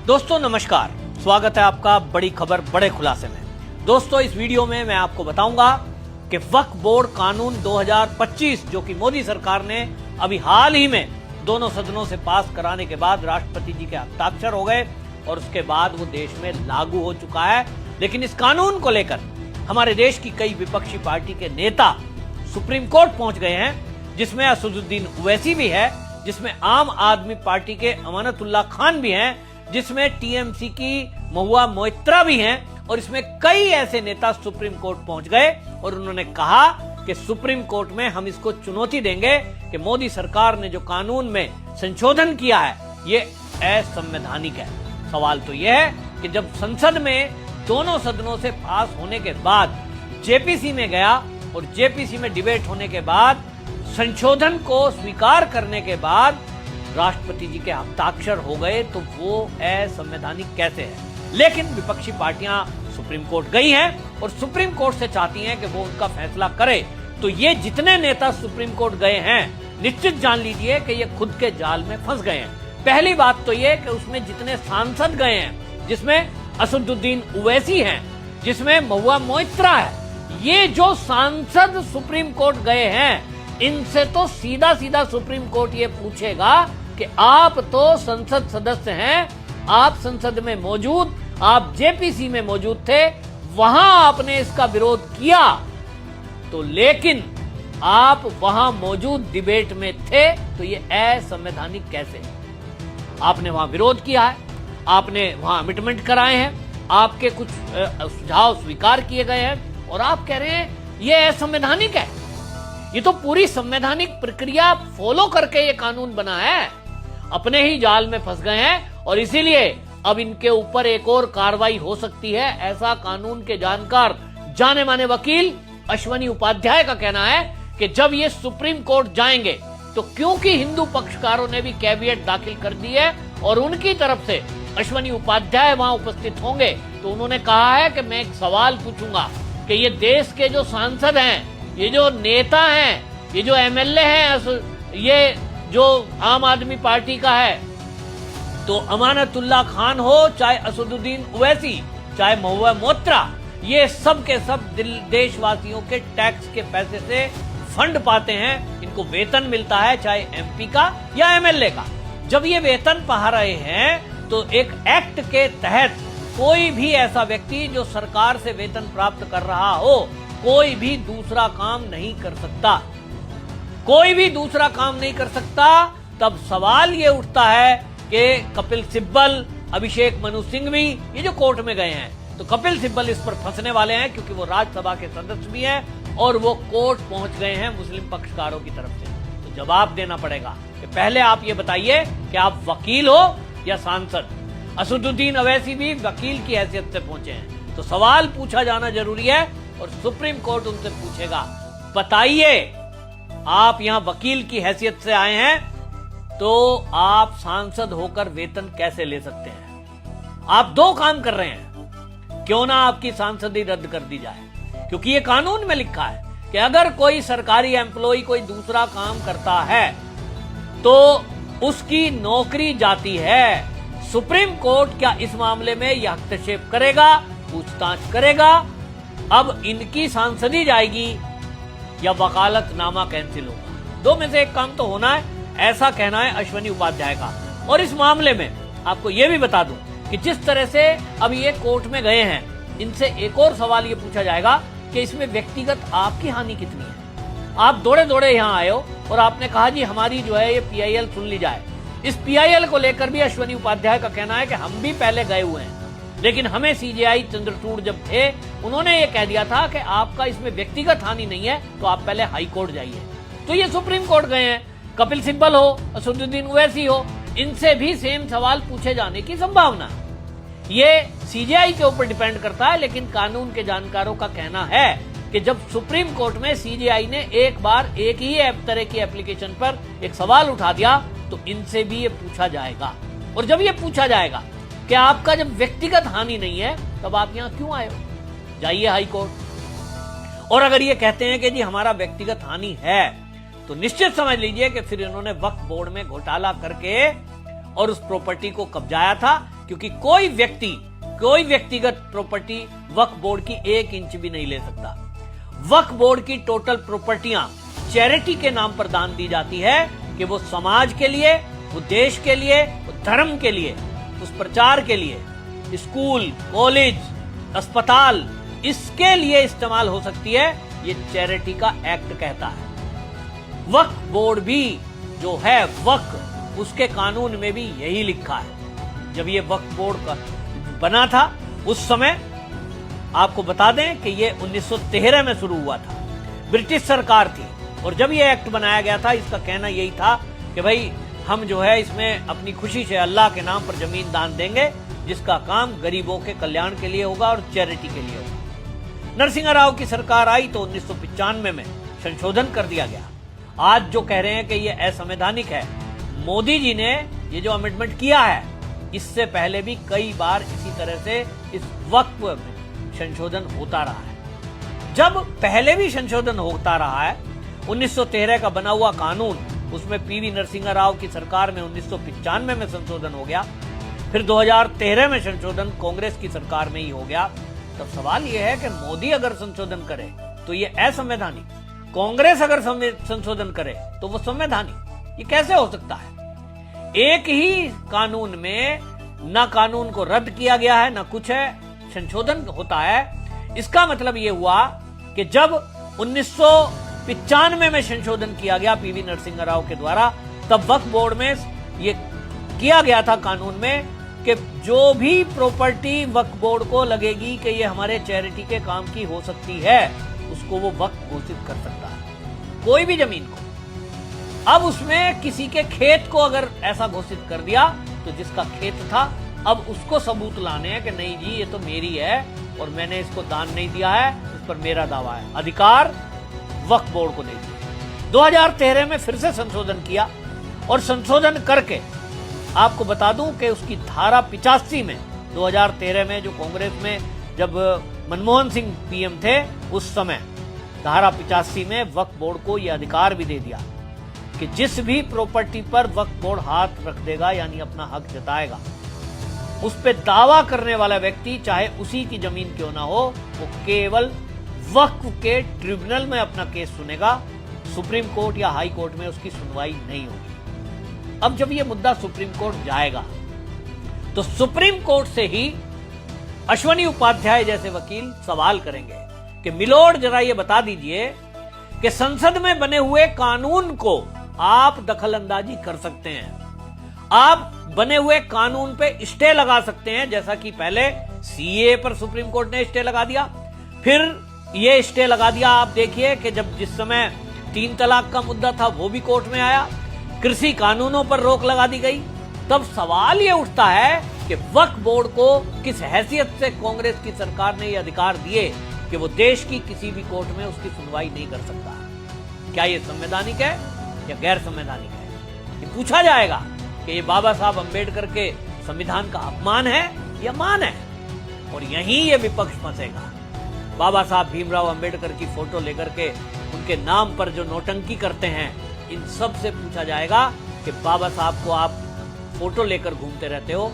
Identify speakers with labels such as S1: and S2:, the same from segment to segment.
S1: दोस्तों नमस्कार, स्वागत है आपका बड़ी खबर बड़े खुलासे में। दोस्तों इस वीडियो में मैं आपको बताऊंगा कि वक्फ बोर्ड कानून 2025 जो कि मोदी सरकार ने अभी हाल ही में दोनों सदनों से पास कराने के बाद राष्ट्रपति जी के हस्ताक्षर हो गए और उसके बाद वो देश में लागू हो चुका है। लेकिन इस कानून को लेकर हमारे देश की कई विपक्षी पार्टी के नेता सुप्रीम कोर्ट पहुंच गए हैं, जिसमें असदुद्दीन ओवैसी भी है, जिसमें आम आदमी पार्टी के अमानतुल्लाह खान भी हैं, जिसमें टीएमसी की महुआ मोइत्रा भी हैं और इसमें कई ऐसे नेता सुप्रीम कोर्ट पहुंच गए और उन्होंने कहा कि सुप्रीम कोर्ट में हम इसको चुनौती देंगे कि मोदी सरकार ने जो कानून में संशोधन किया है ये असंवैधानिक है। सवाल तो यह है कि जब संसद में दोनों सदनों से पास होने के बाद जेपीसी में गया और जेपीसी में डिबेट होने के बाद संशोधन को स्वीकार करने के बाद राष्ट्रपति जी के हस्ताक्षर हो गए, तो वो असंवैधानिक कैसे है। लेकिन विपक्षी पार्टियां सुप्रीम कोर्ट गई हैं और सुप्रीम कोर्ट से चाहती हैं कि वो उनका फैसला करे। तो ये जितने नेता सुप्रीम कोर्ट गए हैं, निश्चित जान लीजिए कि ये खुद के जाल में फंस गए हैं। पहली बात तो ये कि उसमें जितने सांसद गए हैं, जिसमें असदुद्दीन ओवैसी हैं, जिसमें महुआ मोइत्रा है, ये जो सांसद सुप्रीम कोर्ट गए हैं, इनसे तो सीधा सीधा सुप्रीम कोर्ट ये पूछेगा कि आप तो संसद सदस्य हैं, आप संसद में मौजूद, आप जेपीसी में मौजूद थे, वहां आपने इसका विरोध किया, तो लेकिन आप वहां मौजूद डिबेट में थे, तो ये असंवैधानिक कैसे है। आपने वहां विरोध किया है, आपने वहां अमिटमेंट कराए हैं, आपके कुछ सुझाव स्वीकार किए गए हैं और आप कह रहे हैं ये असंवैधानिक है। ये तो पूरी संवैधानिक प्रक्रिया फॉलो करके ये कानून बना है। अपने ही जाल में फंस गए हैं और इसीलिए अब इनके ऊपर एक और कार्रवाई हो सकती है, ऐसा कानून के जानकार जाने माने वकील अश्वनी उपाध्याय का कहना है कि जब ये सुप्रीम कोर्ट जाएंगे तो क्योंकि हिंदू पक्षकारों ने भी कैविएट दाखिल कर दी है और उनकी तरफ से अश्वनी उपाध्याय वहां उपस्थित होंगे, तो उन्होंने कहा है कि मैं एक सवाल पूछूंगा कि ये देश के जो सांसद हैं, ये जो नेता हैं, ये जो एमएलए हैं, ये जो आम आदमी पार्टी का है, तो अमानतुल्लाह खान हो चाहे असदुद्दीन ओवैसी चाहे महुआ मोइत्रा, ये सब के सब देशवासियों के टैक्स के पैसे से फंड पाते हैं, इनको वेतन मिलता है, चाहे एमपी का या एमएलए का। जब ये वेतन पा रहे हैं तो एक एक्ट के तहत कोई भी ऐसा व्यक्ति जो सरकार से वेतन प्राप्त कर रहा हो, कोई भी दूसरा काम नहीं कर सकता, कोई भी दूसरा काम नहीं कर सकता। तब सवाल ये उठता है कि कपिल सिब्बल, अभिषेक मनु सिंघवी, ये जो कोर्ट में गए हैं, तो कपिल सिब्बल इस पर फंसने वाले हैं क्योंकि वो राज्यसभा के सदस्य भी हैं और वो कोर्ट पहुंच गए हैं मुस्लिम पक्षकारों की तरफ से। तो जवाब देना पड़ेगा कि पहले आप ये बताइए कि आप वकील हो या सांसद। असदुद्दीन ओवैसी भी वकील की हैसियत से पहुंचे हैं, तो सवाल पूछा जाना जरूरी है और सुप्रीम कोर्ट उनसे पूछेगा, बताइए आप यहां वकील की हैसियत से आए हैं तो आप सांसद होकर वेतन कैसे ले सकते हैं। आप दो काम कर रहे हैं, क्यों ना आपकी सांसदी रद्द कर दी जाए, क्योंकि ये कानून में लिखा है कि अगर कोई सरकारी एम्प्लॉय कोई दूसरा काम करता है तो उसकी नौकरी जाती है। सुप्रीम कोर्ट क्या इस मामले में यह हस्तक्षेप करेगा, पूछताछ करेगा। अब इनकी सांसदी जाएगी या वकालतनामा कैंसिल होगा, दो में से एक काम तो होना है, ऐसा कहना है अश्वनी उपाध्याय का। और इस मामले में आपको यह भी बता दूं कि जिस तरह से अब ये कोर्ट में गए हैं, इनसे एक और सवाल ये पूछा जाएगा कि इसमें व्यक्तिगत आपकी हानि कितनी है। आप दौड़े दौड़े यहाँ आए हो और आपने कहा जी हमारी जो है ये पीआईएल सुन ली जाए। इस पीआईएल को लेकर भी अश्वनी उपाध्याय का कहना है कि हम भी पहले गए हुए हैं, लेकिन हमें सीजेआई चंद्रचूड़ जब थे उन्होंने ये कह दिया था कि आपका इसमें व्यक्तिगत हानि नहीं है, तो आप पहले हाई कोर्ट जाइए। तो ये सुप्रीम कोर्ट गए हैं, कपिल सिब्बल हो, असदुद्दीन ओवैसी हो, इनसे भी सेम सवाल पूछे जाने की संभावना। ये सीजेआई के ऊपर डिपेंड करता है, लेकिन कानून के जानकारों का कहना है कि जब सुप्रीम कोर्ट में सीजेआई ने एक बार एक ही तरह की एप्लीकेशन पर एक सवाल उठा दिया, तो इनसे भी ये पूछा जाएगा। और जब ये पूछा जाएगा कि आपका जब व्यक्तिगत हानि नहीं है, तब आप यहां क्यों आए हो, जाइए हाई कोर्ट। और अगर ये कहते हैं कि जी हमारा व्यक्तिगत हानि है, तो निश्चित समझ लीजिए कि फिर इन्होंने वक्फ बोर्ड में घोटाला करके और उस प्रॉपर्टी को कब्जाया था, क्योंकि कोई व्यक्तिगत प्रॉपर्टी वक्फ बोर्ड की 1 इंच भी नहीं ले सकता। वक्फ बोर्ड की टोटल प्रॉपर्टियां चैरिटी के नाम पर दान दी जाती है कि वो समाज के लिए, वो देश के लिए, वो धर्म के लिए, उस प्रचार के लिए, स्कूल, कॉलेज, अस्पताल, इसके लिए इस्तेमाल हो सकती है। ये चैरिटी का एक्ट कहता है। वक्फ बोर्ड भी जो है वक्फ, उसके कानून में भी यही लिखा है। जब ये वक्फ बोर्ड का बना था उस समय आपको बता दें कि ये 1913 में शुरू हुआ था, ब्रिटिश सरकार थी। और जब ये एक्ट बनाया गया था, इसका कहना यही था कि भाई हम जो है इसमें अपनी खुशी से अल्लाह के नाम पर जमीन दान देंगे, जिसका काम गरीबों के कल्याण के लिए होगा और चैरिटी के लिए होगा। नरसिंह राव की सरकार आई तो 1995 में संशोधन कर दिया गया। आज जो कह रहे हैं कि ये असंवैधानिक है, मोदी जी ने ये जो अमेंडमेंट किया है, इससे पहले भी कई बार इसी तरह से इस वक्फ में संशोधन होता रहा है। जब पहले भी संशोधन होता रहा है, 1913 का बना हुआ कानून, उसमें पीवी नरसिंह राव की सरकार में 1995 में संशोधन हो गया, फिर 2013 में संशोधन कांग्रेस की सरकार में ही हो गया। तब सवाल यह है कि मोदी अगर संशोधन करे तो ये असंवैधानिक, कांग्रेस अगर संशोधन करे तो वो संवैधानिक, ये कैसे हो सकता है? एक ही कानून में ना कानून को रद्द किया गया है, ना कुछ है, संशोधन होता है। इसका मतलब ये हुआ कि जब 1995 में संशोधन किया गया पीवी नरसिंह राव के द्वारा, तब वक्फ बोर्ड में ये किया गया था कानून में कि जो भी प्रॉपर्टी वक्फ बोर्ड को लगेगी कि ये हमारे चैरिटी के काम की हो सकती है, उसको वो वक्फ घोषित कर सकता है, कोई भी जमीन को। अब उसमें किसी के खेत को अगर ऐसा घोषित कर दिया तो जिसका खेत था, अब उसको सबूत लाने हैं कि नहीं जी ये तो मेरी है और मैंने इसको दान नहीं दिया है, इस पर मेरा दावा है। अधिकार वक्फ बोर्ड को नहीं दिया। 2013 में फिर से संशोधन किया और संशोधन करके आपको बता दूं कि उसकी धारा 85 में 2013 में जो कांग्रेस में जब मनमोहन सिंह पीएम थे उस समय धारा 85 में वक्फ बोर्ड को यह अधिकार भी दे दिया कि जिस भी प्रॉपर्टी पर वक्फ बोर्ड हाथ रख देगा यानी अपना हक जताएगा, उस पे दावा करने वाला व्यक्ति चाहे उसी की जमीन क्यों ना हो, वो केवल वक्फ के ट्रिब्यूनल में अपना केस सुनेगा, सुप्रीम कोर्ट या हाई कोर्ट में उसकी सुनवाई नहीं होगी। अब जब ये मुद्दा सुप्रीम कोर्ट जाएगा तो सुप्रीम कोर्ट से ही अश्वनी उपाध्याय जैसे वकील सवाल करेंगे कि मिलोड जरा ये बता दीजिए कि संसद में बने हुए कानून को आप दखल अंदाजी कर सकते हैं, आप बने हुए कानून पे स्टे लगा सकते हैं, जैसा कि पहले सीए पर सुप्रीम कोर्ट ने स्टे लगा दिया, फिर ये स्टे लगा दिया। आप देखिए कि जब जिस समय 3 तलाक का मुद्दा था वो भी कोर्ट में आया, कृषि कानूनों पर रोक लगा दी गई। तब सवाल ये उठता है कि वक्फ बोर्ड को किस हैसियत से कांग्रेस की सरकार ने ये अधिकार दिए कि वो देश की किसी भी कोर्ट में उसकी सुनवाई नहीं कर सकता? क्या ये संवैधानिक है या गैर संवैधानिक है? ये पूछा जाएगा कि ये बाबा साहब अंबेडकर के संविधान का अपमान है या मान है, और यहीं ये विपक्ष फंसेगा। बाबा साहब भीमराव अंबेडकर की फोटो लेकर के उनके नाम पर जो नौटंकी करते हैं, इन सब से पूछा जाएगा कि बाबा साहब को आप फोटो लेकर घूमते रहते हो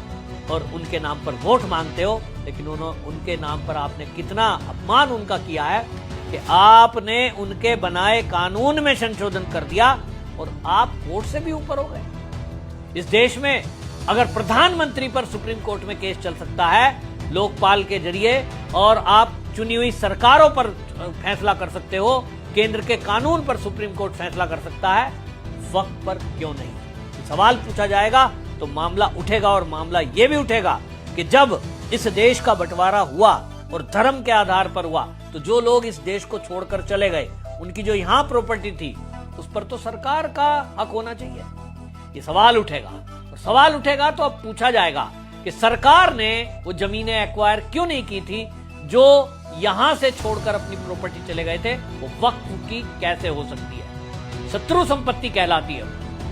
S1: और उनके नाम पर वोट मांगते हो, लेकिन उनके नाम पर आपने कितना अपमान उनका किया है कि आपने उनके बनाए कानून में संशोधन कर दिया और आप वोट से भी ऊपर हो गए। इस देश में अगर प्रधानमंत्री पर सुप्रीम कोर्ट में केस चल सकता है लोकपाल के जरिए, और आप चुनी हुई सरकारों पर फैसला कर सकते हो, केंद्र के कानून पर सुप्रीम कोर्ट फैसला कर सकता है, वक्फ पर क्यों नहीं? सवाल पूछा जाएगा तो मामला उठेगा, और मामला यह भी उठेगा कि जब इस देश का बंटवारा हुआ और धर्म के आधार पर हुआ, तो जो लोग इस देश को छोड़कर चले गए, उनकी जो यहां प्रॉपर्टी थी उस पर तो सरकार का हक होना चाहिए। ये सवाल उठेगा, और सवाल उठेगा तो अब पूछा जाएगा कि सरकार ने वो जमीनें एक्वायर क्यों नहीं की थी जो यहां से छोड़कर अपनी प्रॉपर्टी चले गए थे, वो वक्फ की कैसे हो सकती है? शत्रु संपत्ति कहलाती है,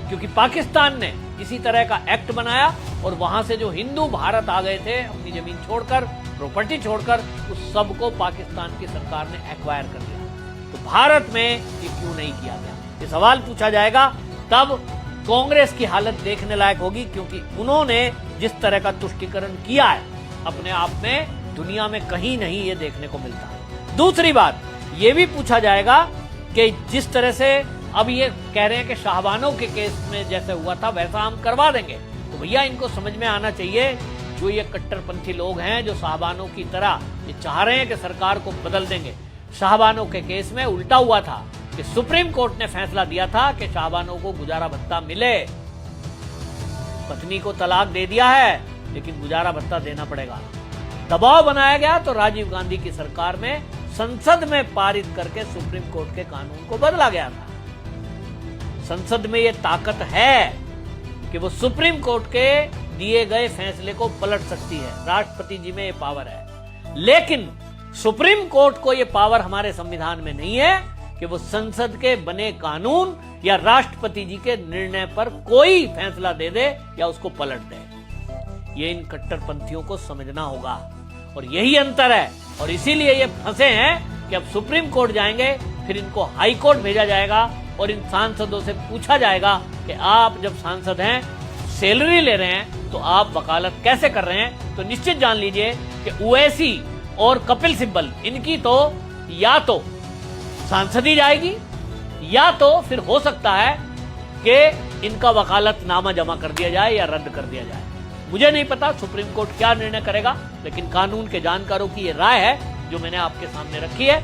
S1: क्योंकि पाकिस्तान ने इसी तरह का एक्ट बनाया और वहां से जो हिंदू भारत आ गए थे अपनी जमीन छोड़कर, प्रॉपर्टी छोड़कर, उस सब को पाकिस्तान की सरकार ने एक्वायर कर लिया। तो भारत में ये क्यों नहीं किया गया? ये सवाल पूछा जाएगा। तब कांग्रेस की हालत देखने लायक होगी, क्योंकि उन्होंने जिस तरह का तुष्टीकरण किया है अपने आप में दुनिया में कहीं नहीं ये देखने को मिलता। दूसरी बात ये भी पूछा जाएगा कि जिस तरह से अब ये कह रहे हैं कि शाहबानों के केस में जैसे हुआ था वैसा हम करवा देंगे, तो भैया इनको समझ में आना चाहिए, जो ये कट्टरपंथी लोग हैं जो शाहबानों की तरह ये चाह रहे हैं कि सरकार को बदल देंगे। शाहबानों के केस में उल्टा हुआ था कि सुप्रीम कोर्ट ने फैसला दिया था कि शाहबानों को गुजारा भत्ता मिले। पत्नी को तलाक दे दिया है लेकिन गुजारा भत्ता देना पड़ेगा। दबाव बनाया गया तो राजीव गांधी की सरकार में संसद में पारित करके सुप्रीम कोर्ट के कानून को बदला गया था। संसद में ये ताकत है कि वो सुप्रीम कोर्ट के दिए गए फैसले को पलट सकती है। राष्ट्रपति जी में ये पावर है, लेकिन सुप्रीम कोर्ट को ये पावर हमारे संविधान में नहीं है कि वो संसद के बने कानून या राष्ट्रपति जी के निर्णय पर कोई फैसला दे दे या उसको पलट दे। ये इन कट्टरपंथियों को समझना होगा और यही अंतर है। और इसीलिए ये फंसे हैं कि अब सुप्रीम कोर्ट जाएंगे, फिर इनको हाई कोर्ट भेजा जाएगा और इन सांसदों से पूछा जाएगा कि आप जब सांसद हैं, सैलरी ले रहे हैं, तो आप वकालत कैसे कर रहे हैं। तो निश्चित जान लीजिए कि ओवैसी और कपिल सिब्बल इनकी तो या तो सांसद ही जाएगी या तो फिर हो सकता है कि इनका वकालतनामा जमा कर दिया जाए या रद्द कर दिया जाए। मुझे नहीं पता सुप्रीम कोर्ट क्या निर्णय करेगा, लेकिन कानून के जानकारों की ये राय है जो मैंने आपके सामने रखी है।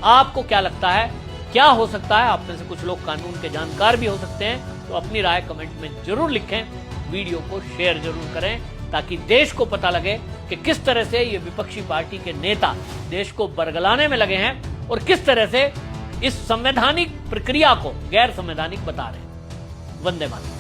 S1: आपको क्या लगता है, क्या हो सकता है? आप में से कुछ लोग कानून के जानकार भी हो सकते हैं, तो अपनी राय कमेंट में जरूर लिखें। वीडियो को शेयर जरूर करें ताकि देश को पता लगे कि किस तरह से ये विपक्षी पार्टी के नेता देश को बरगलाने में लगे हैं और किस तरह से इस संवैधानिक प्रक्रिया को गैर संवैधानिक बता रहे हैं। वंदे मातरम।